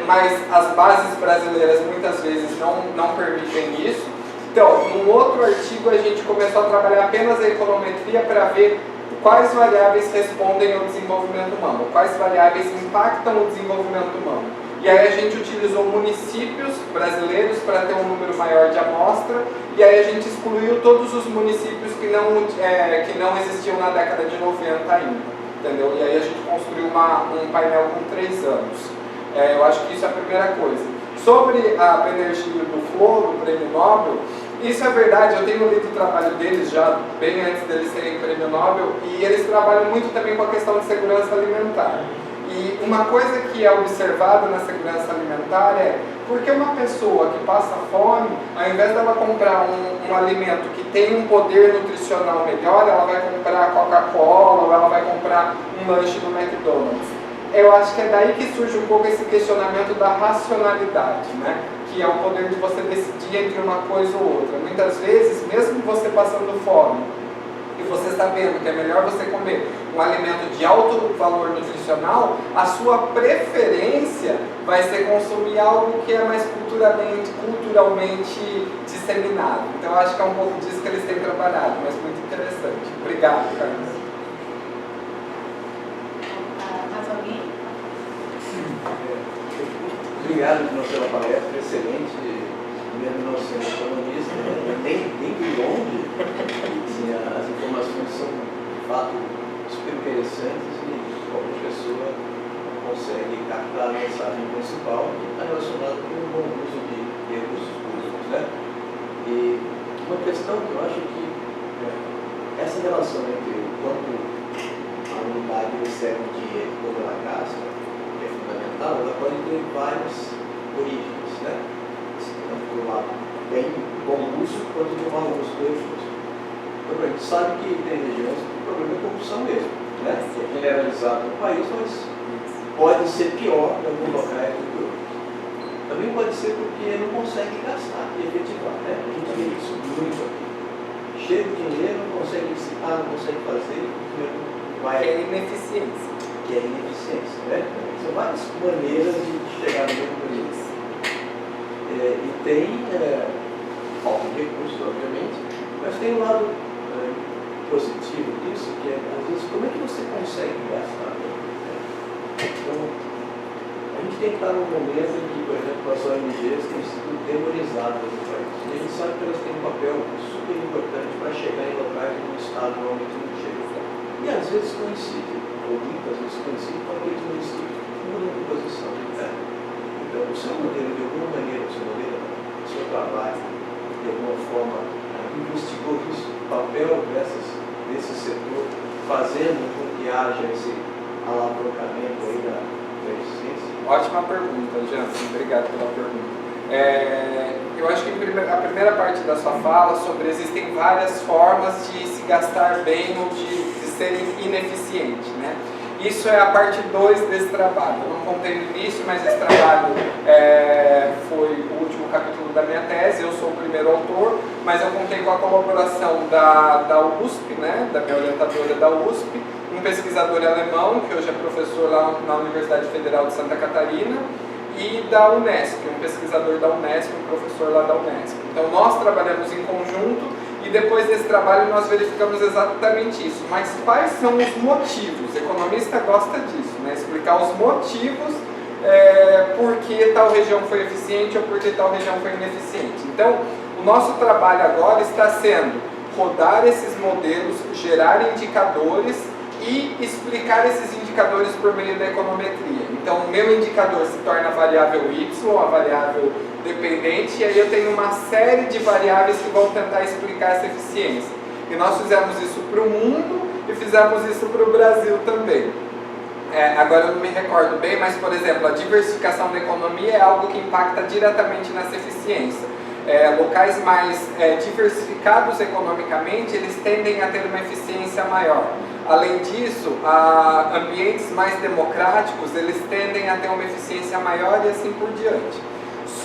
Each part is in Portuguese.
mas as bases brasileiras muitas vezes não permitem isso. Então, num outro artigo a gente começou a trabalhar apenas a econometria para ver quais variáveis respondem ao desenvolvimento humano, quais variáveis impactam o desenvolvimento humano. E aí a gente utilizou municípios brasileiros para ter um número maior de amostra, e aí a gente excluiu todos os municípios que não existiam na década de 90 ainda, entendeu? E aí a gente construiu um painel com 3 anos. Eu acho que isso é a primeira coisa. Sobre a Banerjee do Flow, do Prêmio Nobel, isso é verdade, eu tenho lido o trabalho deles já bem antes deles serem Prêmio Nobel, e eles trabalham muito também com a questão de segurança alimentar. E uma coisa que é observada na segurança alimentar é porque uma pessoa que passa fome, ao invés dela comprar um alimento que tem um poder nutricional melhor, ela vai comprar Coca-Cola ou ela vai comprar um lanche no McDonald's. Eu acho que é daí que surge um pouco esse questionamento da racionalidade, né? Que é o poder de você decidir entre uma coisa ou outra. Muitas vezes, mesmo você passando fome, e você sabendo que é melhor você comer um alimento de alto valor nutricional, a sua preferência vai ser consumir algo que é mais culturalmente disseminado. Então eu acho que é um pouco disso que eles têm trabalhado, mas muito interessante. Obrigado, Carlos. Mais alguém? Obrigado pela palestra, excelente, mesmo não sendo economista, bem longe. As informações são, de fato, super interessantes e qualquer pessoa consegue captar a mensagem principal que está relacionada com o bom uso de recursos públicos, né? E uma questão que eu acho que essa relação entre o quanto a unidade recebe dinheiro toda a casa, que é fundamental, ela pode ter várias origens, né? Tanto por um lado bem bom uso quanto de mau uso do recurso. Então, a gente sabe que tem regiões que o problema é corrupção mesmo, né? Que é generalizado no país, mas pode ser pior em alguns locais do que outros. Também pode ser porque não consegue gastar e efetivar, né? A gente vê isso muito aqui. Chega o dinheiro, não consegue licitar, não consegue fazer, o dinheiro vai... Que é ineficiência. Que é ineficiência, né? São várias maneiras de chegar no mesmo preço. E tem falta de recursos, obviamente, mas tem um lado positivo disso, que é, às vezes, como é que você consegue gastar? Então, a gente tem que estar num momento em que, por exemplo, as ONGs têm sido demonizadas no país. E a gente sabe que elas têm um papel super importante para chegar em locais onde o Estado normalmente não chega. E às vezes coincide, ou muitas vezes coincide com aqueles municípios que mudam de posição. Né? Então, o seu modelo, de alguma maneira, o seu trabalho, de alguma forma, investigou isso, o papel desse setor, fazendo com que haja esse alavancamento aí da eficiência? Ótima pergunta, Jansen. Obrigado pela pergunta. Eu acho que a primeira parte da sua fala sobre existem várias formas de se gastar bem ou de ser ineficiente, né? Isso é a parte 2 desse trabalho. Eu não contei no início, mas esse trabalho foi o último capítulo da minha tese. Eu sou o primeiro autor, mas eu contei com a colaboração da USP, né, da minha orientadora da USP, um pesquisador alemão, que hoje é professor lá na Universidade Federal de Santa Catarina, e da Unesp, um pesquisador da Unesp, um professor lá da Unesp. Então nós trabalhamos em conjunto. E depois desse trabalho nós verificamos exatamente isso. Mas quais são os motivos? O economista gosta disso, né? Explicar os motivos por que tal região foi eficiente ou por que tal região foi ineficiente. Então, o nosso trabalho agora está sendo rodar esses modelos, gerar indicadores e explicar esses indicadores por meio da econometria. Então, o meu indicador se torna a variável Y, a variável dependente, e aí eu tenho uma série de variáveis que vão tentar explicar essa eficiência. E nós fizemos isso para o mundo e fizemos isso para o Brasil também. Agora eu não me recordo bem, mas, por exemplo, a diversificação da economia é algo que impacta diretamente nessa eficiência. Locais mais diversificados economicamente, eles tendem a ter uma eficiência maior. Além disso, ambientes mais democráticos, eles tendem a ter uma eficiência maior e assim por diante.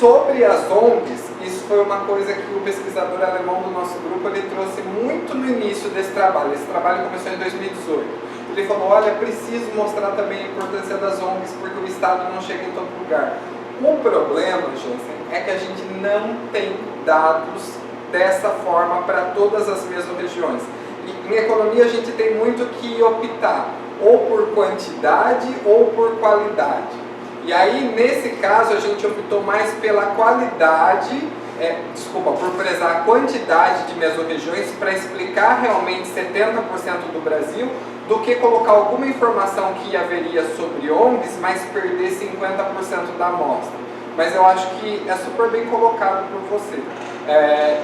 Sobre as ONGs, isso foi uma coisa que o pesquisador alemão do nosso grupo ele trouxe muito no início desse trabalho. Esse trabalho começou em 2018. Ele falou, olha, preciso mostrar também a importância das ONGs, porque o Estado não chega em todo lugar. O problema, Jansen, é que a gente não tem dados dessa forma para todas as mesorregiões. E em economia a gente tem muito que optar, ou por quantidade ou por qualidade. E aí, nesse caso, a gente optou mais pela qualidade, por prezar a quantidade de mesorregiões para explicar realmente 70% do Brasil, do que colocar alguma informação que haveria sobre ONGs, mas perder 50% da amostra. Mas eu acho que é super bem colocado por você.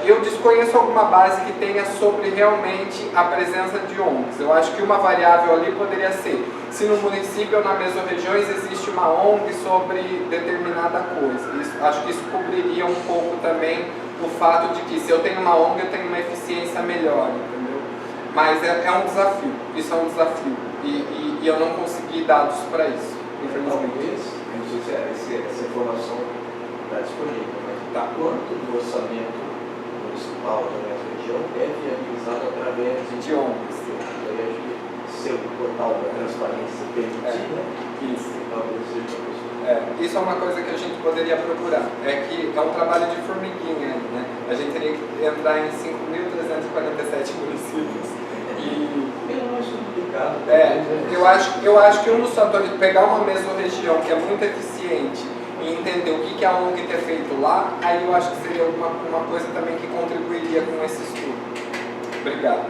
Eu desconheço alguma base que tenha sobre realmente a presença de ONGs. Eu acho que uma variável ali poderia ser se no município ou na mesorregiões existe uma ONG sobre determinada coisa. Acho que isso cobriria um pouco também o fato de que se eu tenho uma ONG eu tenho uma eficiência melhor, entendeu? Mas é um desafio, isso é um desafio. E eu não consegui dados para isso, infelizmente. Não sei se essa informação está disponível, mas quanto do orçamento municipal da nossa região é viabilizado através de ONGs? Seu portal da transparência permitir, né? Isso. Talvez seja isso é uma coisa que a gente poderia procurar. É que é um trabalho de formiguinha, né? A gente teria que entrar em 5.347 municípios. É mais complicado. Eu acho que um dos fatores, pegar uma mesorregião que é muito eficiente e entender o que a ONG ter feito lá, aí eu acho que seria uma coisa também que contribuiria com esse estudo. Obrigado.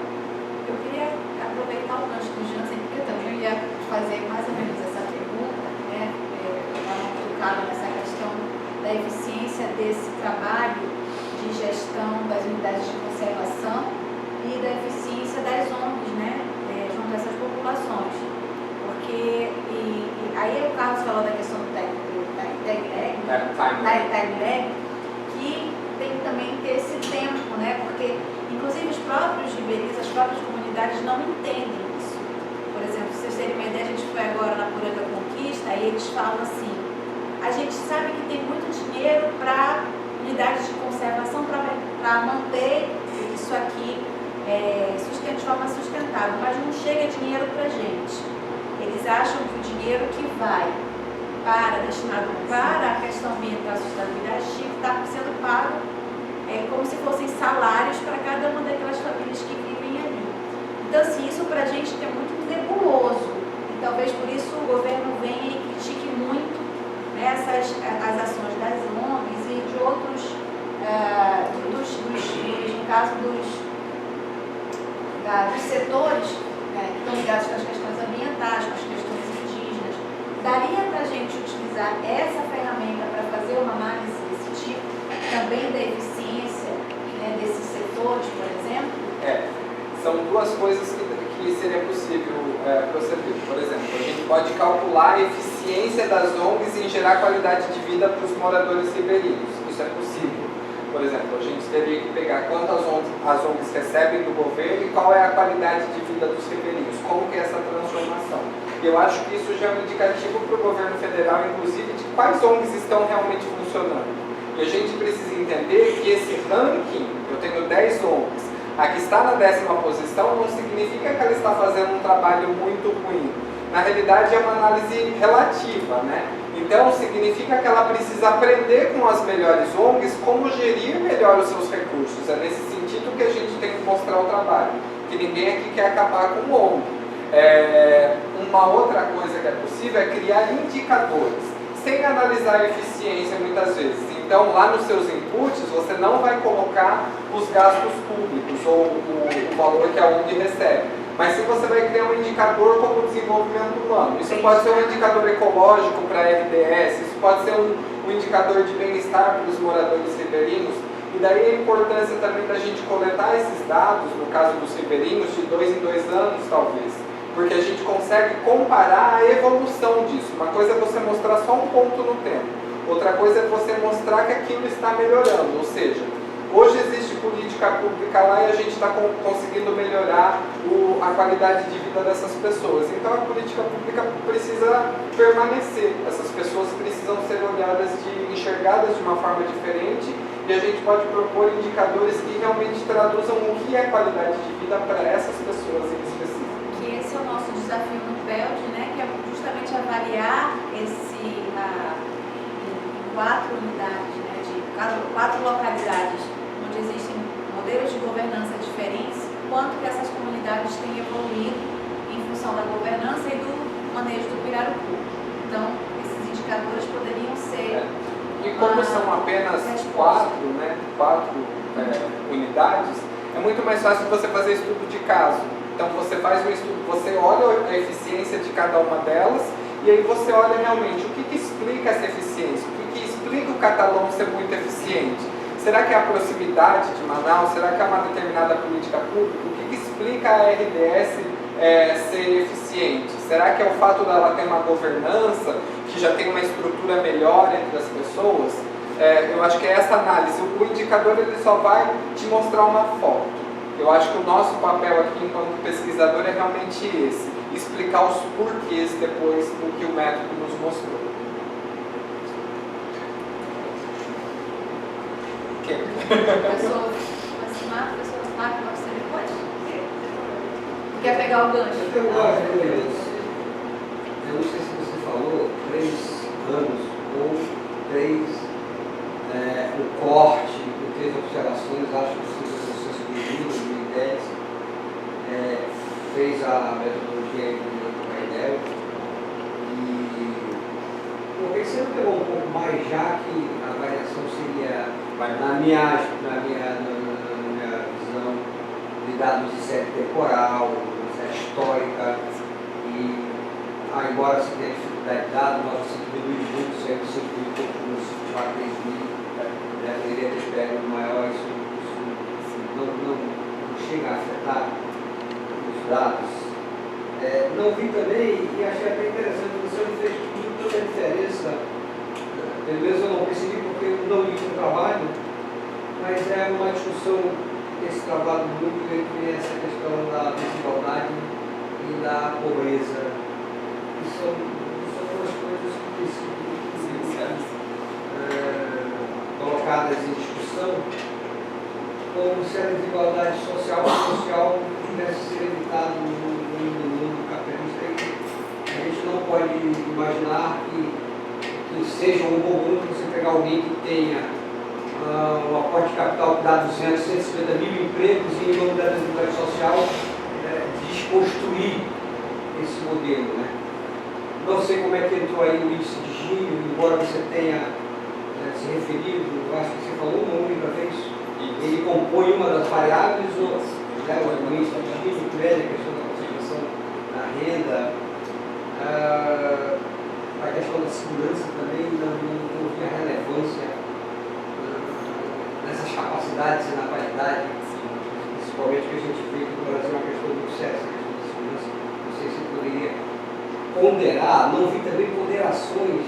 Eu queria aproveitar o gancho do Jansen, porque eu também ia fazer mais ou menos essa pergunta, né? Focado nessa questão da eficiência desse trabalho de gestão das unidades de conservação e da eficiência das ONGs, né? Junto a essas populações. Porque, aí o Carlos falou da questão do time lag, que tem que também ter esse tempo, né? Porque, inclusive, os próprios ribeirinhos, as próprias comunidades não entendem isso. Por exemplo, se vocês terem uma ideia, a gente foi agora na Pura da Conquista e eles falam assim: a gente sabe que tem muito dinheiro para unidades de conservação para manter isso aqui de forma sustentável, mas não chega dinheiro para a gente. Eles acham que o dinheiro que vai destinado para a questão ambiental e sustentabilidade está sendo pago como se fossem salários para cada uma daquelas famílias que vivem ali. Então, assim, isso para a gente é muito nebuloso. E talvez por isso o governo venha e critique muito, né, as ações das ONGs e de outros, no caso dos setores, né, que estão ligados com as questões ambientais, com as questões indígenas. Daria para a gente utilizar essa ferramenta para fazer uma análise desse tipo, também da eficiência, né, desses setores, por exemplo? São duas coisas que seria possível proceder. Por exemplo, a gente pode calcular a eficiência das ONGs em gerar qualidade de vida para os moradores ribeirinhos. Isso é possível. Por exemplo, a gente teria que pegar quantas as ONGs recebem do governo e qual é a qualidade de vida dos ribeirinhos, como que é essa transformação. Eu acho que isso já é um indicativo para o governo federal, inclusive, de quais ONGs estão realmente funcionando. E a gente precisa entender que esse ranking, eu tenho 10 ONGs, a que está na 10ª posição não significa que ela está fazendo um trabalho muito ruim. Na realidade é uma análise relativa, né? Então significa que ela precisa aprender com as melhores ONGs como gerir melhor os seus recursos. É nesse sentido que a gente tem que mostrar o trabalho, que ninguém aqui quer acabar com o ONG. Uma outra coisa que é possível é criar indicadores, sem analisar a eficiência muitas vezes. Então, lá nos seus inputs, você não vai colocar os gastos públicos ou o valor que a ONG recebe. Mas se você vai criar um indicador como desenvolvimento humano, isso pode ser um indicador ecológico para a RDS, isso pode ser um indicador de bem-estar para os moradores ribeirinhos. E daí a importância também da gente coletar esses dados, no caso dos ribeirinhos, de 2 em 2 anos talvez. Porque a gente consegue comparar a evolução disso. Uma coisa é você mostrar só um ponto no tempo. Outra coisa é você mostrar que aquilo está melhorando. Ou seja, hoje existe política pública lá e a gente está conseguindo melhorar a qualidade de vida dessas pessoas. Então a política pública precisa permanecer. Essas pessoas precisam ser olhadas, enxergadas de uma forma diferente. E a gente pode propor indicadores que realmente traduzam o que é qualidade de vida para essas pessoas em específico. Que esse é o nosso desafio no PELD, né? Que é justamente avaliar 4 unidades, né, de 4 localidades, onde existem modelos de governança diferentes, quanto que essas comunidades têm evoluído em função da governança e do manejo do pirarucu. Então, esses indicadores poderiam ser... E como são apenas 4 unidades, é muito mais fácil você fazer estudo de caso. Então você faz um estudo, você olha a eficiência de cada uma delas e aí você olha realmente o que explica essa eficiência, o que explica o Catalão ser muito eficiente. Será que é a proximidade de Manaus? Será que é uma determinada política pública? O que explica a RDS ser eficiente? Será que é o fato dela ter uma governança que já tem uma estrutura melhor entre as pessoas? Eu acho que é essa análise. O indicador ele só vai te mostrar uma foto. Eu acho que o nosso papel aqui enquanto pesquisador é realmente esse, explicar os porquês depois do que o método nos mostrou. Quem? Professor Marcos, você depois? Quer pegar o gancho? Eu não sei se você falou 3 anos ou 3 o corte com 3 observações, acho que em 2010 fez a metodologia do painel e por que você não pegou um pouco mais, já que a variação seria, na minha visão, de dados de série temporal, série histórica, e embora se tenha dificuldade de dados, nós se diminui muito, sempre se diminui um pouco nos 4.000, poderia ter pego maior, isso não chega a afetar os dados. Não vi também, e achei até interessante, você não fez toda a diferença, pelo menos eu não percebi porque eu não li o trabalho, mas é uma discussão, esse trabalho muito entre essa questão da desigualdade e da pobreza. E são duas coisas que precisam colocadas em discussão, como se a desigualdade social pudesse ser evitada no mundo capitalista. A gente não pode imaginar que seja um bom mundo você pegar alguém que tenha um aporte de capital que dá 200, 150 mil empregos e em nome da desigualdade social desconstruir esse modelo, né? Não sei como é que entrou aí o índice de Gini, embora você tenha se referido, acho que você falou uma única vez, ele compõe uma das variáveis, o índice de Gini, a questão da concentração na renda, a questão da segurança também, não vi a relevância nessas capacidades e na qualidade, principalmente que a gente vê que no Brasil é uma questão muito séria, essa questão da segurança. Não sei se poderia ponderar, não vi também ponderações.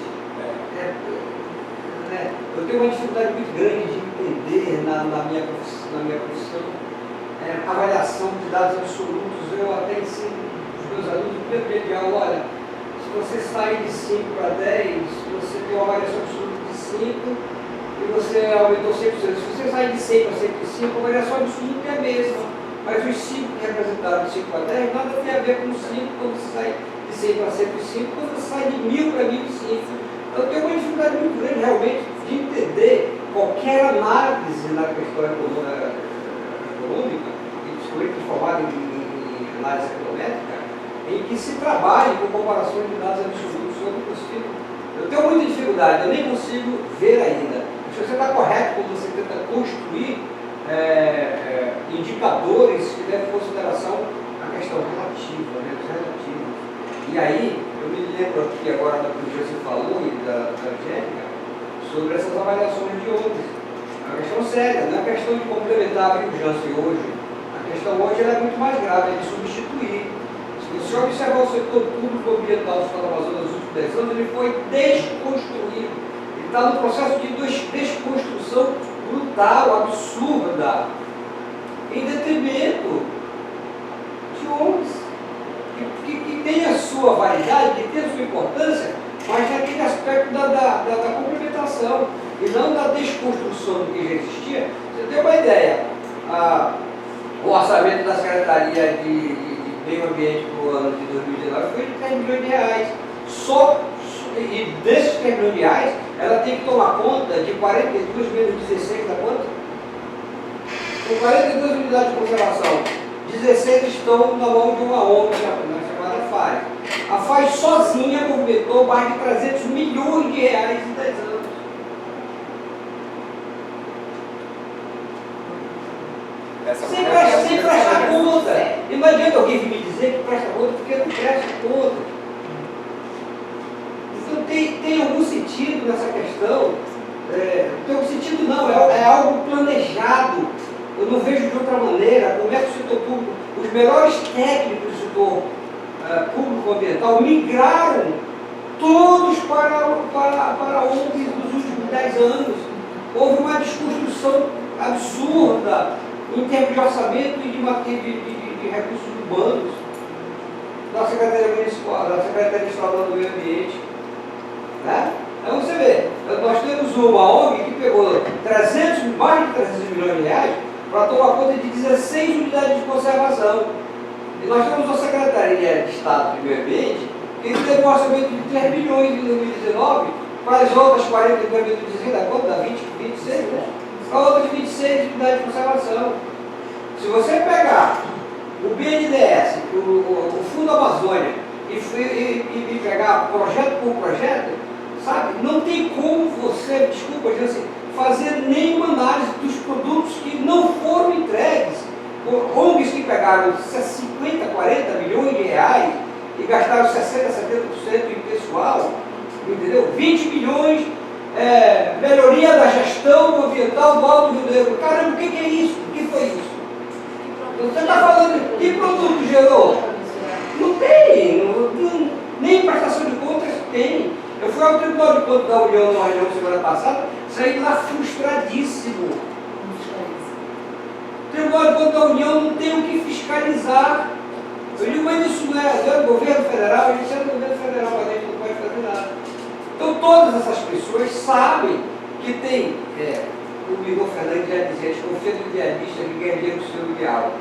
Eu tenho uma dificuldade muito grande de entender na minha profissão avaliação de dados absolutos. Eu até ensino os meus alunos no primeiro dia de aula, olha, se você sair de 5 para 10, você tem uma avaliação absoluta de 5 e você aumentou 100%. Se você sair de 100 para 105, a variação absoluta é a mesma. Mas os 5 que representaram de 5 para 10, nada tem a ver com os 5 quando você sai de 100 para 105, quando você sai de 1000 para 1005. Eu tenho uma dificuldade muito grande realmente de entender qualquer análise na questão econômica, e principalmente formada em análise econométrica, em que se trabalhe com comparações de dados absolutos. Eu tenho muita dificuldade, eu nem consigo ver ainda. Se você está correto quando você tenta construir indicadores que levem em consideração a questão relativa, né, os relativos. E aí, eu me lembro aqui agora do que você falou e da Angélica, sobre essas avaliações de ontem. É uma questão séria, não é uma questão de complementar a Janssen hoje. A questão hoje é muito mais grave, é de substituir. Se você observar o setor público ambiental do Estado do Amazonas nos últimos 10 anos, ele foi desconstruído. Ele está no processo de desconstrução brutal, absurda, em detrimento de ONGs. Que tem a sua validade, que tem a sua importância, mas naquele aspecto da complementação e não da desconstrução do que já existia. Você tem uma ideia, o orçamento da Secretaria de Meio Ambiente para o ano de 2019 foi de 10 milhões de reais. Só e desses 3 milhões de reais, ela tem que tomar conta de 42 menos 16, dá quanto? Com 42 unidades de conservação, 16 estão na mão de uma ONG, chamada FAI. A FAI sozinha movimentou mais de 300 milhões de reais em 10 anos. Sem prestar conta. E não adianta alguém me dizer que presta conta, porque não presta conta. Então tem algum sentido nessa questão. Tem algum sentido não, é algo planejado. Eu não vejo de outra maneira como é que o setor público, os melhores técnicos do setor público ambiental migraram todos para ONGs nos últimos 10 anos. Houve uma desconstrução absurda em termos de orçamento e de recursos urbanos da Secretaria Municipal, da Secretaria Estadual do Meio Ambiente. Né? Então você vê, nós temos uma ONG que pegou mais de 300 milhões de reais para tomar conta de 16 unidades de conservação. E nós temos uma Secretaria de Estado do Meio Ambiente que teve um orçamento de 3 bilhões em 2019, para as outras 42 milhões de 2016, da conta? Da 26, né? A outra de 26 unidades de conservação. Se você pegar o BNDES, o Fundo Amazônia, e pegar projeto por projeto, sabe, não tem como você, desculpa, assim, fazer nenhuma análise dos produtos que não foram entregues. ONGs que pegaram 50, 40 milhões de reais e gastaram 60%, 70% em pessoal, entendeu? 20 milhões, melhoria da gestão ambiental do Alto Rio Negro. Caramba, o que é isso? O que foi isso? Você está falando, que produto gerou? Não tem, nem prestação de contas tem. Eu fui ao Tribunal de Contas da União numa reunião semana passada, saí lá frustradíssimo. O Tribunal de Contas da União não tem o que fiscalizar. Eu digo, mas isso não é do governo federal, a gente é do governo federal, mas a gente não pode fazer nada. Então todas essas pessoas sabem que tem, o Miguel Fernandes já dizia, desconfia do idealista que ganha dinheiro com o seu ideal.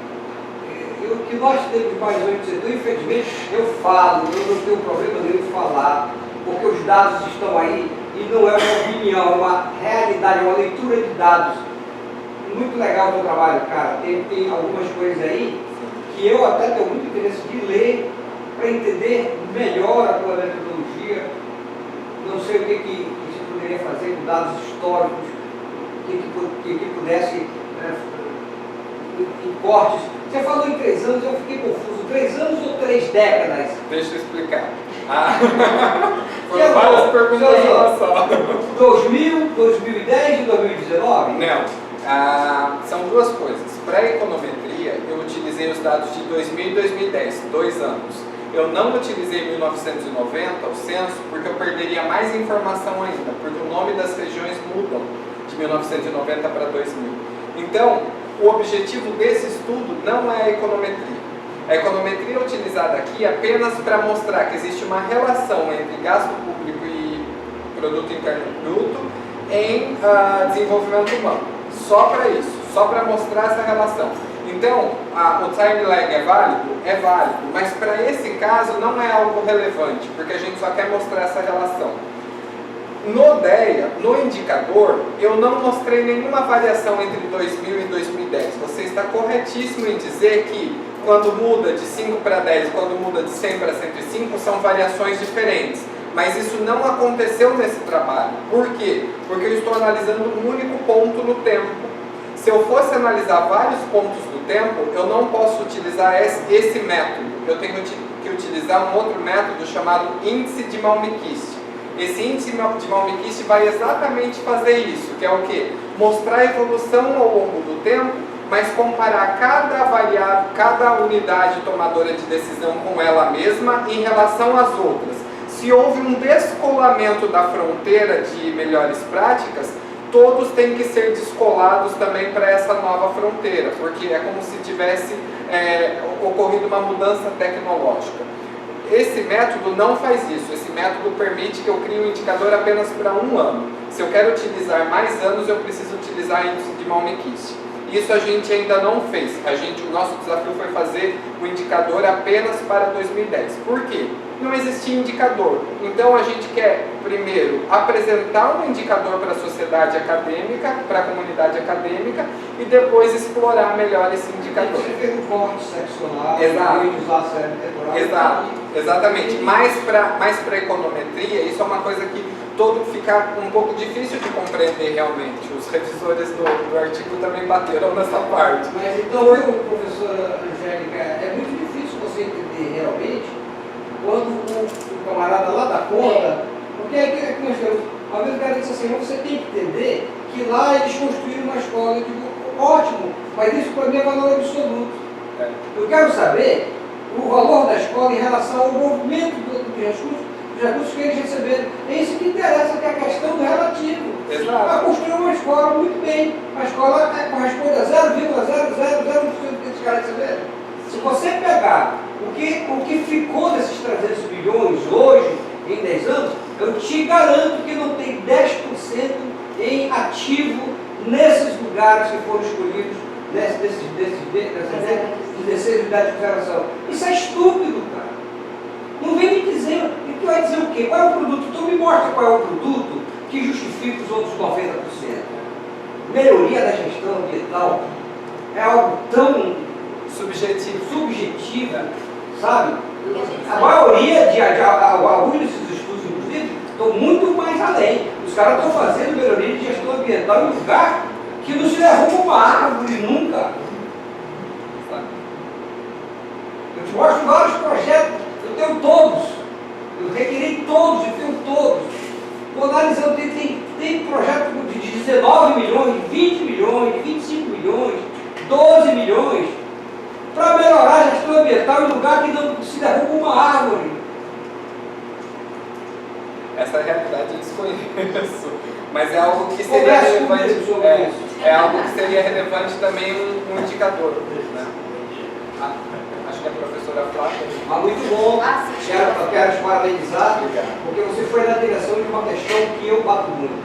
O que nós temos mais hoje no setor, infelizmente, eu falo, eu não tenho problema nenhum em falar, porque os dados estão aí e não é uma opinião, é uma realidade, é uma leitura de dados. Muito legal o meu trabalho, cara. Tem algumas coisas aí que eu até tenho muito interesse de ler para entender melhor a tua metodologia. Não sei o que se poderia fazer com dados históricos, que pudesse, em cortes. Você falou em 3 anos, eu fiquei confuso. 3 anos ou 3 décadas? Deixa eu explicar. Foram várias perguntas em relação. 2000, 2010 e 2019? Não. São duas coisas. Para a econometria, eu utilizei os dados de 2000 e 2010, 2 anos. Eu não utilizei 1990, o censo, porque eu perderia mais informação ainda, porque o nome das regiões mudam de 1990 para 2000. Então, o objetivo desse estudo não é a econometria. A econometria é utilizada aqui apenas para mostrar que existe uma relação entre gasto público e produto interno bruto em desenvolvimento humano. Só para isso, só para mostrar essa relação. Então, o time lag é válido? É válido, mas para esse caso não é algo relevante, porque a gente só quer mostrar essa relação. No DEA, no indicador, eu não mostrei nenhuma variação entre 2000 e 2010. Você está corretíssimo em dizer que quando muda de 5 para 10, quando muda de 100 para 105, são variações diferentes. Mas isso não aconteceu nesse trabalho. Por quê? Porque eu estou analisando um único ponto no tempo. Se eu fosse analisar vários pontos do tempo, eu não posso utilizar esse método. Eu tenho que utilizar um outro método chamado índice de Malmquist. Esse índice de Malmquist vai exatamente fazer isso, que é o quê? Mostrar a evolução ao longo do tempo, mas comparar cada variável, cada unidade tomadora de decisão com ela mesma em relação às outras. Se houve um descolamento da fronteira de melhores práticas, todos têm que ser descolados também para essa nova fronteira, porque é como se tivesse ocorrido uma mudança tecnológica. Esse método não faz isso. Esse método permite que eu crie um indicador apenas para 1 ano. Se eu quero utilizar mais anos, eu preciso utilizar índice de Malmquist. Isso a gente ainda não fez. O nosso desafio foi fazer o indicador apenas para 2010. Por quê? não existia indicador. Então a gente quer, primeiro, apresentar um indicador para a sociedade acadêmica, para a comunidade acadêmica, e depois explorar melhor esse indicador. Você fez um corte seccional, Exato. usar a série temporal. Exato, exatamente. Mais para econometria, isso é uma coisa que fica um pouco difícil de compreender realmente. Os revisores do artigo também bateram nessa parte. Mas então, professora Angélica, é muito difícil você entender realmente quando o camarada lá da ponta, porque é que nós temos, uma vez o cara disse assim, você tem que entender que lá eles construíram uma escola. Eu digo, ótimo, mas isso para mim é valor absoluto. Eu quero saber o valor da escola em relação ao movimento dos recursos que eles receberam. É isso que interessa, que é a questão do relativo. Exato. Ela construiu uma escola muito bem. A escola corresponde a 0,000% que esses caras receberam. Se você pegar o que ficou desses 300 bilhões hoje, em 10 anos, eu te garanto que não tem 10% em ativo nesses lugares que foram escolhidos, desses 16 unidades de conservação. Isso é estúpido, cara. Não vem me dizer, e tu vai dizer o quê? Qual é o produto? Tu me mostra qual é o produto que justifica os outros 90%. Melhoria da gestão ambiental é algo tão subjetiva, sabe? A maioria alguns desses estudos, inclusive, estão muito mais além. Os caras estão fazendo melhoria de gestão ambiental em um lugar que não se derruba uma árvore nunca. Eu te mostro vários projetos, eu tenho todos. Eu requeri todos, eu tenho todos. Estou analisando, tem projeto de 19 milhões, 20 milhões, 25 milhões, 12 milhões, para melhorar a gestão ambiental em lugar que não se derruba uma árvore. Essa realidade eu desconheço, mas é algo que seria relevante. É algo que seria relevante também um indicador. Né? Acho que a professora Flávia. Mas muito bom. Eu quero te parabenizar, porque você foi na direção de uma questão que eu bato muito.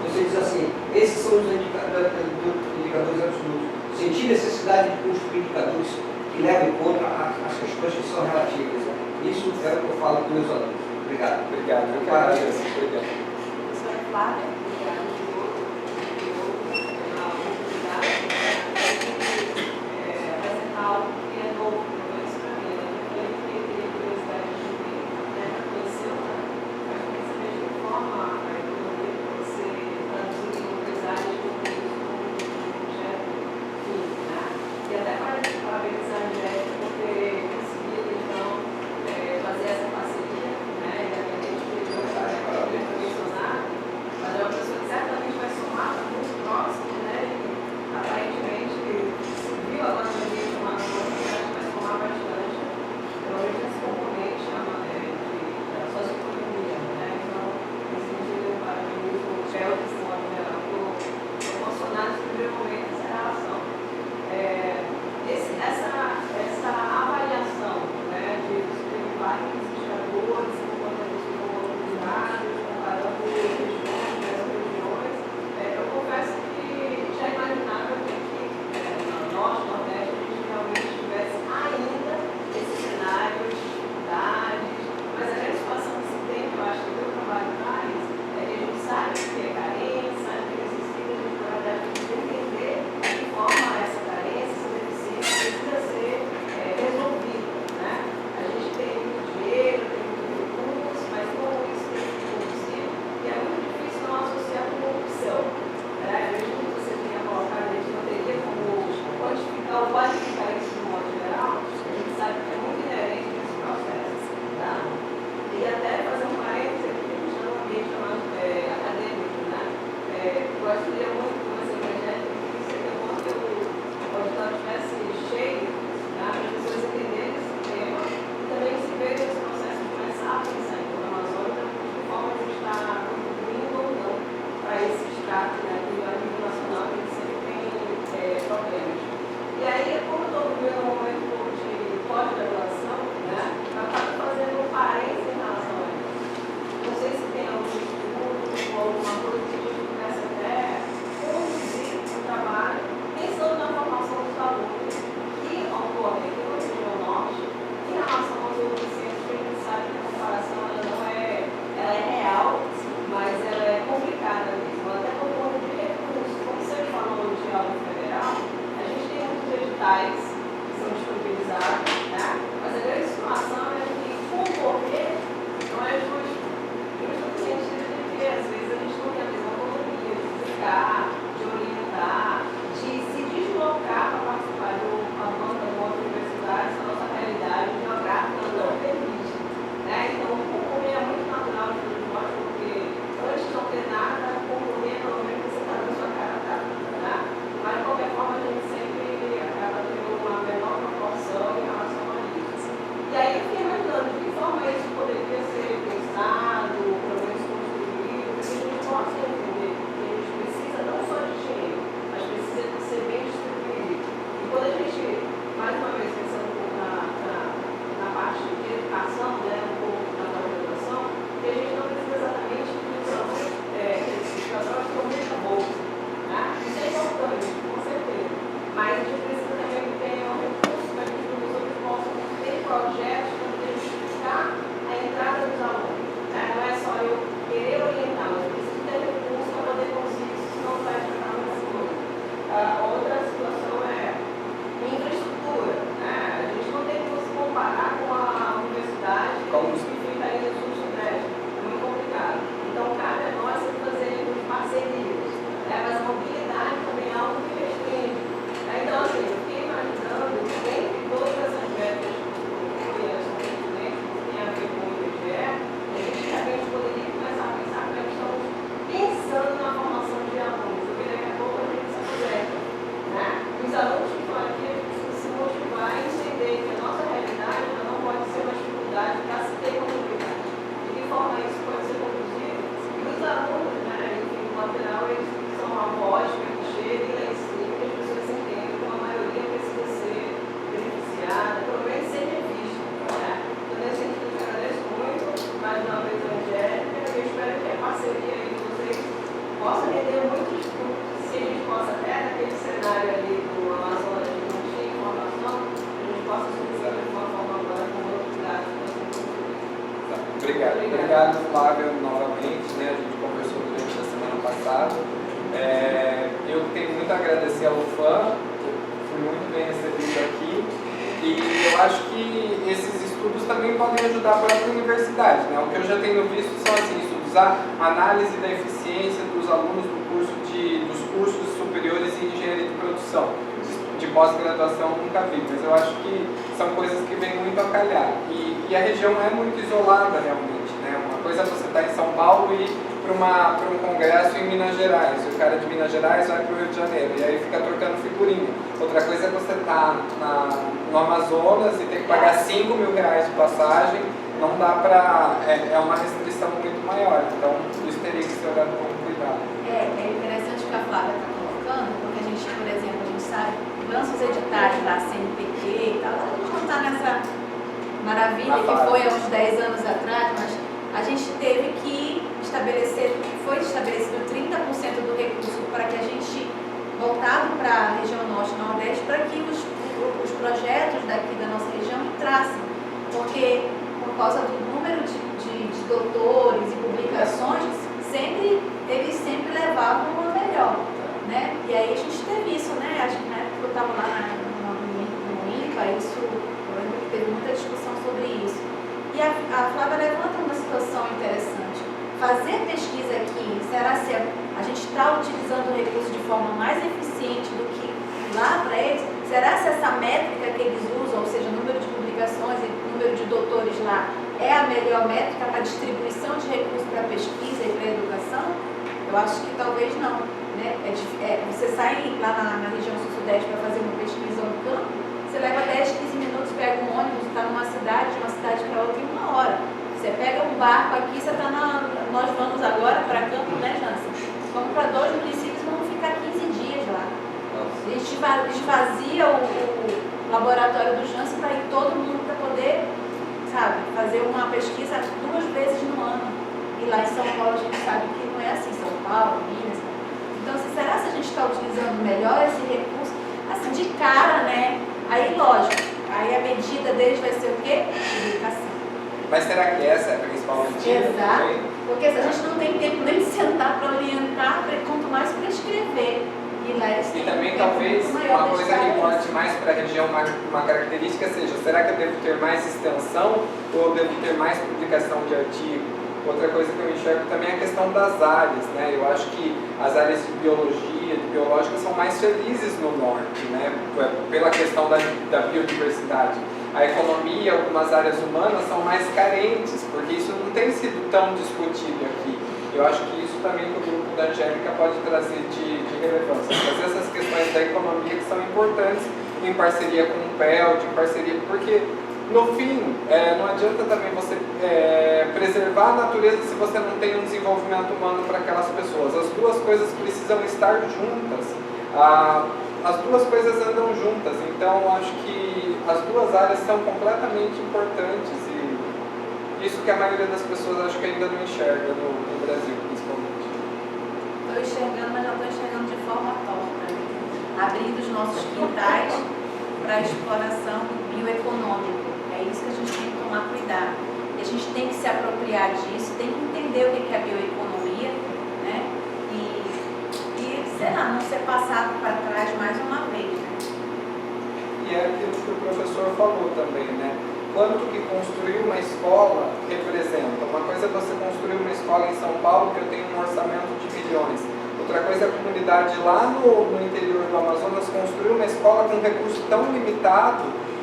Você diz assim, esses são os indicadores absolutos. Senti necessidade de construir indicadores que levam em conta as questões que são relativas. Isso é o que eu falo com meus alunos. Obrigado. Obrigado. Eu que agradeço. Obrigado. Professora Flávia, obrigada de novo. A oportunidade de apresentar algo que é novo, pelo menos para mim. Eu teria curiosidade de conhecer, mas saber de que forma a economia pode ser traduzida em outras áreas do projeto físico, né? E até para parabenizar a Angélica por ter conseguido, então, fazer essa parceria, né? E a gente mencionar, mas é uma pessoa que certamente vai somar muito próximo, né? E aparentemente se viu agora no dia de uma vai somar bastante, pelo menos esse componente da socioeconomia, né? Então, nesse sentido, eu parabenizo o Felix, o Admiral, por proporcionar nesse primeiro momento essa relação. Essa avaliação, né, de vários indicadores, comportamentos de comunidades, comparando regiões, regiões, eu confesso que já imaginava que nós, no Nordeste, a gente realmente tivesse ainda esse cenário de dificuldades, mas a grande situação que se tem, que eu acho que o meu trabalho faz, é que a gente sabe que é carência, sabe que necessita de, na verdade, entender de que forma essa carência, essa deficiência precisa ser resolvida, né? A gente tem muito dinheiro, tem muito recurso, mas como isso tem que conduzir, e é muito difícil não associar com corrupção, né? Mesmo que você tenha colocado, a gente não teria como quantificar ou qualificar isso de modo geral, a gente sabe que é muito inerente nesse processo, tá? E até fazer um parênteses aqui, a gente está num ambiente chamado acadêmico, né? Eu gostaria muito que você, Angélica, que seria bom que o auditório estivesse cheio, tá? Para as pessoas entenderem esse tema e também se ver nesse processo de começar a pensar em toda a Amazônia, de que forma a gente está contribuindo ou não para esse extrato, né, do nível nacional, que a gente sempre tem problemas. E aí, como eu estou vivendo um momento um pouco de pós-graduação, né, eu acabo fazendo um parênteses em relação a isso. Não sei se tem algum estudo ou alguma coisa que a gente pudesse até conduzir o trabalho, pensando na formação dos alunos que ocorrem aqui na região norte, em relação aos outros centros que a gente sabe que é professores são a voz que chega lá em cima, que as pessoas entendem que a maioria precisa ser beneficiada, pelo menos ser revista. Né? Então, nesse sentido, eu agradeço muito, mais uma vez, a Angélica, e eu espero que a parceria aí de vocês possa render muitos frutos, se a gente possa, até naquele cenário ali do Amazonas, de não tinha informação, a gente possa subir de uma forma agora com outros dados. Obrigado, Flávia, novamente, né? A gente conversou durante a semana passada. Eu tenho muito a agradecer ao UFAM, fui muito bem recebido aqui, e eu acho que esses estudos também podem ajudar a própria universidade, né? O que eu já tenho visto são assim, estudos, a análise da eficiência dos alunos dos cursos superiores em engenharia de produção. De pós-graduação nunca vi, mas eu acho que são coisas que vêm muito a calhar. E a região é muito isolada realmente, né? Uma coisa é você estar em São Paulo e ir para um congresso em Minas Gerais, e o cara de Minas Gerais vai para o Rio de Janeiro, e aí fica trocando figurinha. Outra coisa é você estar no Amazonas e ter que pagar R$5.000 de passagem, não dá para... É uma restrição muito maior, então isso teria que ser olhado com cuidado. É interessante o que a Flávia está colocando, porque a gente, por exemplo, a gente sabe, lança os editais da CNPq e tal, a gente não está nessa maravilha que foi há uns 10 anos atrás, mas a gente teve que foi estabelecido 30% do recurso para que a gente, voltado para a região norte e nordeste, para que os projetos daqui da nossa região entrassem, porque por causa do número de doutores e publicações, eles sempre levavam a melhor, né? E aí a gente teve isso, né? Acho que na época eu estava lá no INPA, eu lembro que teve muita discussão sobre isso. E a Flávia levanta uma situação interessante. Fazer pesquisa aqui, será se a gente está utilizando o recurso de forma mais eficiente do que lá para eles? Será se essa métrica que eles usam, ou seja, número de publicações e número de doutores lá, é a melhor métrica para a distribuição de recursos para a pesquisa e para a educação? Eu acho que talvez não. Né? Você sai lá na região sul-sudeste para fazer uma pesquisa no campo, você leva 10, 15 minutos, pega um ônibus, está numa cidade, de uma cidade para outra em 1 hora. Você pega um barco aqui, você está nós vamos agora para campo, né, Jansen? Vamos para 2 municípios, vamos ficar 15 dias lá. A gente esvazia o laboratório do Jansen para ir todo mundo para poder, sabe, fazer uma pesquisa 2 vezes no ano. E lá em São Paulo a gente sabe que não é assim, São Paulo, Minas. Então, será que a gente está utilizando melhor esse recurso? Assim, de cara, né? Aí, lógico, aí a medida deles vai ser o quê? Publicação. Mas será que essa é a principal medida? Exato. Porque a gente não tem tempo nem de sentar para orientar, quanto mais para escrever. E também talvez uma coisa que importe mais para a região, uma característica seja, será que eu devo ter mais extensão ou eu devo ter mais publicação de artigo? Outra coisa que eu enxergo também é a questão das áreas, né? Eu acho que as áreas de biologia, de biológica, são mais felizes no norte, né? Pela questão da biodiversidade. A economia, algumas áreas humanas são mais carentes, porque isso não tem sido tão discutido aqui. Eu acho que isso também que o grupo da Angélica pode trazer de relevância. Trazer essas questões da economia que são importantes em parceria com o PELD, em parceria... Porque, no fim, não adianta também você preservar a natureza se você não tem um desenvolvimento humano para aquelas pessoas. As duas coisas precisam estar juntas. As duas coisas andam juntas. Então, acho que as duas áreas são completamente importantes. E isso que a maioria das pessoas acho que ainda não enxerga no Brasil, principalmente. Estou enxergando, mas já estou enxergando de forma torta. Abrindo os nossos quintais para a exploração bioeconômica. É isso que a gente tem que tomar cuidado. E a gente tem que se apropriar disso, tem que entender o que é a bioeconomia, né? E sei lá, não ser passado para trás mais uma vez. Né? E é aquilo que o professor falou também, né? Quanto que construir uma escola representa? Uma coisa é você construir uma escola em São Paulo, que eu tenho um orçamento de milhões. Outra coisa é a comunidade lá no interior do Amazonas construir uma escola com um recurso tão limitado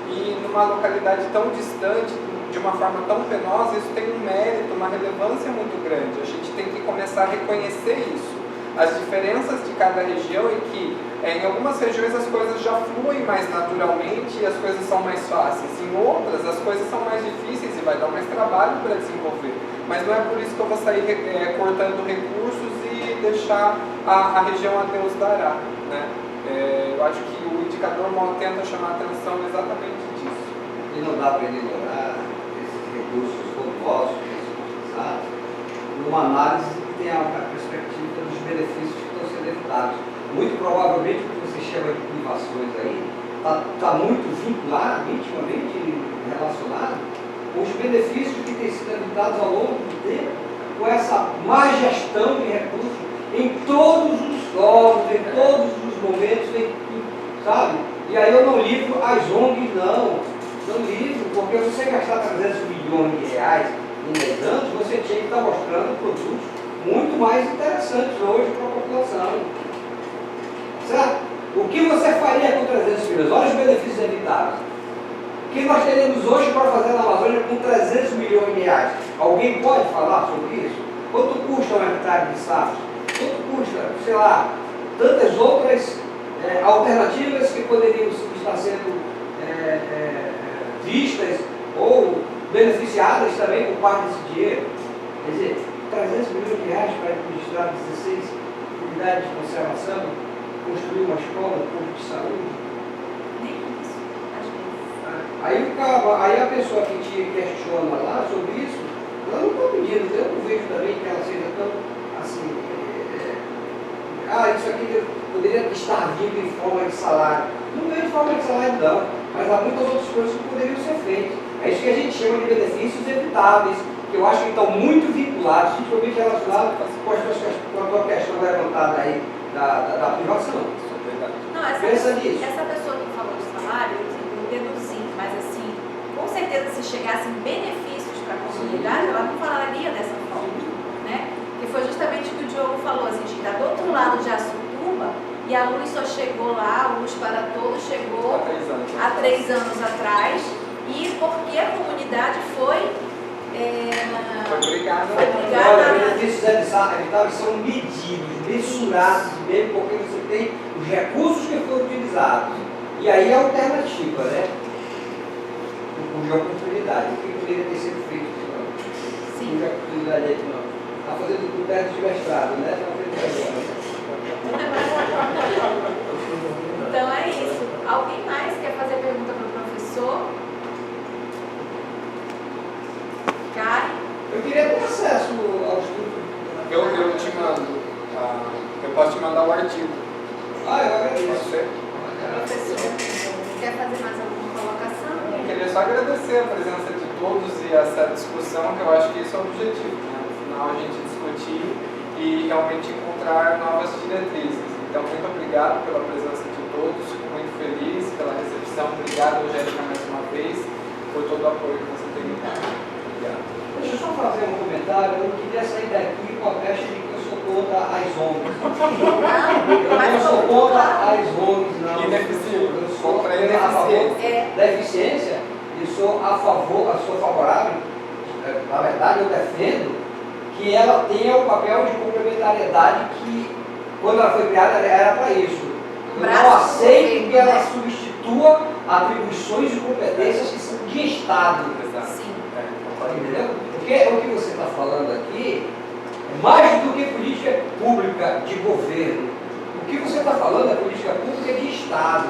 e numa localidade tão distante, de uma forma tão penosa. Isso tem um mérito, uma relevância muito grande. A gente tem que começar a reconhecer isso. As diferenças de cada região e que em algumas regiões as coisas já fluem mais naturalmente e as coisas são mais fáceis. Em outras as coisas são mais difíceis e vai dar mais trabalho para desenvolver. Mas não é por isso que eu vou sair cortando recursos e deixar a região a Deus dará, né? Eu acho que o indicador MOL tenta chamar a atenção exatamente disso. E não dá para ignorar esses recursos robustosos, utilizados, numa análise que tem a perspectiva dos benefícios que estão sendo evitados. Muito provavelmente o que você chama de privações aí está muito vinculado, intimamente relacionado com os benefícios que têm sido evitados ao longo do tempo, com essa má gestão de recursos em todos os órgãos, em todos os momentos, sabe? E aí eu não livro as ONGs, não livro, porque você gastar 300 milhões de reais em 10 anos, você tinha que estar mostrando produtos muito mais interessantes hoje para a população. Certo? O que você faria com 300 milhões? Olha os benefícios evitáveis. O que nós teríamos hoje para fazer na Amazônia com 300 milhões de reais? Alguém pode falar sobre isso? Quanto custa um hectare de safra? Quanto custa, sei lá, tantas outras alternativas que poderiam estar sendo vistas ou beneficiadas também por parte desse dinheiro? Quer dizer, 300 milhões de reais para administrar 16 unidades de conservação, construir uma escola, um posto de saúde. Nem isso, às vezes. Aí a pessoa que te questiona lá sobre isso, ela não está pedindo, eu não vejo também que ela seja tão assim, isso aqui poderia estar vindo em forma de salário. Não vejo de forma de salário não, mas há muitas outras coisas que poderiam ser feitas. É isso que a gente chama de benefícios evitáveis, que eu acho que estão muito vinculados, principalmente relacionados com a tua questão levantada aí da privação. Não, Pensa nisso. Essa pessoa que falou de salário, eu deduzi, mas assim, com certeza se chegassem benefícios para a comunidade, ela não falaria dessa forma, né? Que foi justamente o que o Diogo falou, assim, a gente está do outro lado de Açutuba e a luz só chegou lá, a luz para todos chegou há 3 anos atrás, e porque a comunidade foi obrigada. Olha, os benefícios evitáveis são medidos, mensurados mesmo, porque você tem os recursos que foram utilizados. E aí a alternativa, né? Cuja oportunidade, o que poderia ter sido feito? Sim. Cuja oportunidade aí não. Está fazendo o teto de mestrado, né? Então é isso. Alguém mais quer fazer pergunta para o professor? Karen? Eu queria ter acesso ao estudo. Eu te mando. Eu posso te mandar o artigo. Eu agradeço. Pode ser? Professor, quer fazer mais alguma colocação? Eu queria só agradecer a presença de todos e essa discussão, que eu acho que isso é o objetivo, né? No final a gente discutir e realmente encontrar novas diretrizes. Então, muito obrigado pela presença de todos, fico muito feliz pela recepção. Obrigado, Angélica, mais uma vez, por todo o apoio que você tem me dado. Obrigado. Deixa eu só fazer um comentário. Eu não queria sair daqui com a peste de que eu sou contra as ONGs. Eu não sou contra as ONGs, não. Ineficiente. Eu sou Contra a a favor ineficiência. da eficiência e sou favorável. Na verdade, eu defendo que ela tenha o papel de complementariedade que, quando ela foi criada, era para isso. Eu não aceito que ela substitua atribuições e competências que são de Estado. Sim. Entendeu? Porque o que você está falando aqui é mais do que política pública de governo. O que você está falando é política pública de Estado.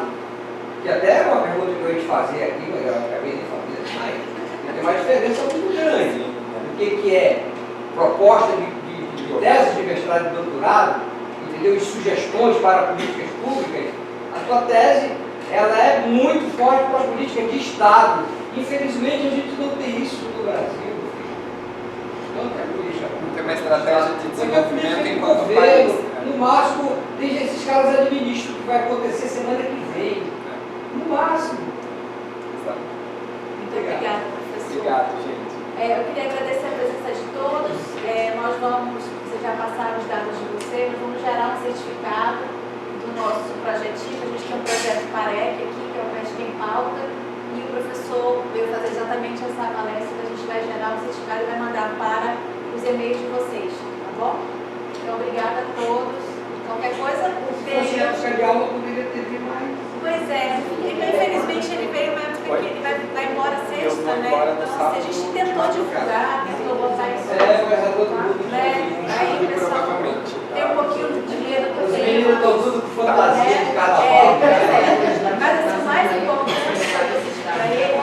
Que até é uma pergunta que eu ia te fazer aqui, mas eu acabei de fazer mais. Tem uma diferença muito grande. O que é proposta de tese de mestrado e doutorado, entendeu? E sugestões para políticas públicas. A tua tese ela é muito forte para a política de Estado. Infelizmente, a gente não tem isso no Brasil. Não tem política pública. Tem uma estratégia de desenvolvimento de enquanto governo. país. No máximo, esses caras administram o que vai acontecer semana que vem. No máximo. Muito obrigada, professor. Obrigado, gente. Eu queria agradecer a presença de todos. Nós vamos, vocês já passaram os dados de vocês, nós vamos gerar um certificado do nosso projetinho. A gente tem um projeto PAREC aqui, que é o Médico em Pauta, e o professor veio fazer exatamente essa palestra que a gente vai gerar um certificado e vai mandar para os e-mails de vocês, tá bom? Então, obrigada a todos. Qualquer coisa, Se de aula, poderia ter vindo mais. Pois é, infelizmente ele veio uma época que ele vai embora sexta, né? Então, assim, a gente tentou divulgar, tentou botar isso. Mas é todo mundo. Aí, pessoal, Provavelmente. tem um pouquinho eu estou tudo com fantasia de carnaval. Mas assim, o mais importante para ele é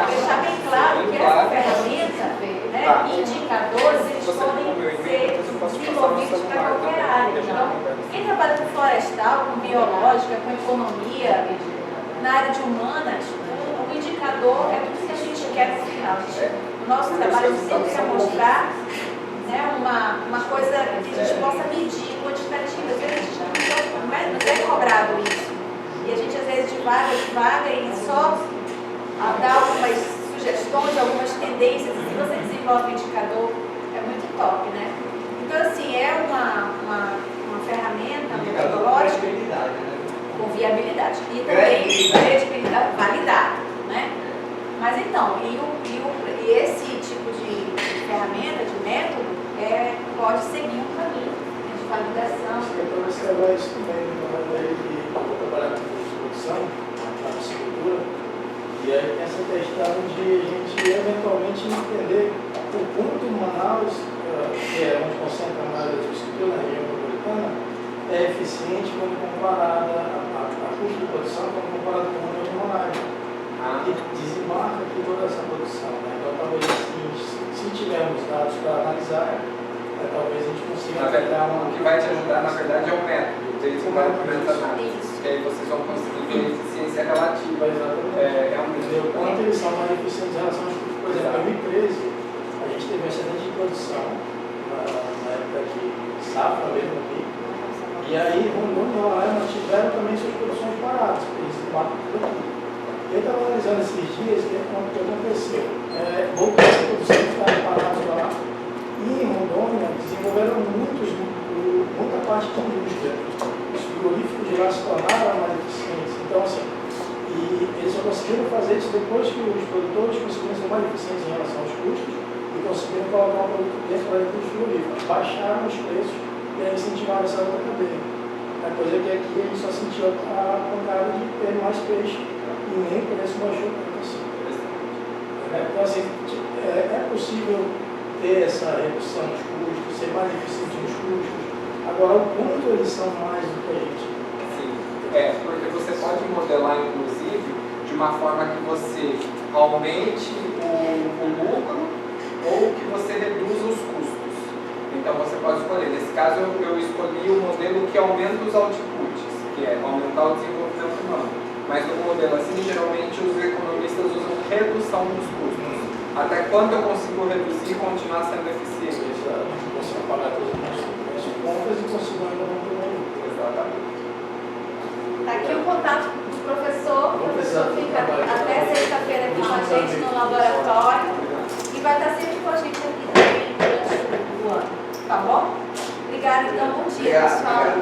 deixar bem claro que essa ferramenta, né, indicadores, eles podem ser desenvolvidos para qualquer área. Então, quem trabalha com florestal, com biológica, com economia, na área de humanas, o indicador é tudo que a gente quer no final. O nosso trabalho sempre quer mostrar, né, uma coisa que a gente possa medir quantitativa. Às vezes a gente não é cobrado isso. E a gente às vezes divaga e só dá algumas sugestões, algumas tendências. E se você desenvolve um indicador, é muito top, né? Então, assim, é uma ferramenta metodológica com viabilidade. E também credibilidade validada, né? Mas então, e esse tipo de ferramenta, de método, pode seguir um caminho de validação. Eu vou observar isso também no momento aí que eu vou trabalhar com produção, na piscicultura, e aí tem essa questão de a gente eventualmente entender o quanto Manaus, que é onde concentra a maioria da piscicultura na região metropolitana, é eficiente quando comparada a custo de produção, quando comparado com o número de Roraima, que desembarca aqui toda essa produção. Né? Então, talvez assim, se tivermos dados para analisar, talvez a gente consiga. Na verdade, o que vai te ajudar, na verdade, é o método. Eles vão implementar isso. Que aí vocês vão conseguir ver a eficiência relativa. Exatamente. Realmente. O quanto eles são mais eficientes em relação aos custos. Por exemplo, em 2013, a gente teve um excelente de produção, na época de safra mesmo aqui. E aí, Rondônia e Roraima tiveram também suas produções paradas, porque eles batem tudo aqui. Eu estava analisando esses dias o que aconteceu. Voltou a produção que estava parada lá. E em Rondônia desenvolveram muita parte de indústria. Os frigoríficos de lá se tornaram mais eficientes. Então, assim, e eles só conseguiram fazer isso depois que os produtores conseguiram ser mais eficientes em relação aos custos e conseguiram colocar o produto dentro da indústria frigorífica. Baixaram os preços e aí incentivaram essa outra cadeia. A coisa que aqui a gente só sentiu a pancada de ter mais peixe e nem o preço baixou tanto assim. Então, assim, é possível ter essa redução dos custos, ser mais eficiente nos custos. Agora, o quanto eles são mais do que a gente? Sim, porque você pode modelar, inclusive, de uma forma que você aumente o lucro ou que você reduza os custos. Então, você pode escolher. Nesse caso, eu escolhi o modelo que aumenta os outputs, que é aumentar o desenvolvimento humano. Mas no modelo assim, geralmente os economistas usam redução dos custos. Até quanto eu consigo reduzir e continuar sendo eficiente? Você pagar todas as contas e consigo ainda manter o lucro. Exatamente. Está aqui o contato do professor. O professor fica até sexta-feira aqui com a gente no laboratório e vai estar sempre com a gente aqui também durante o ano. Tá bom? Obrigada, então. Bom dia, pessoal.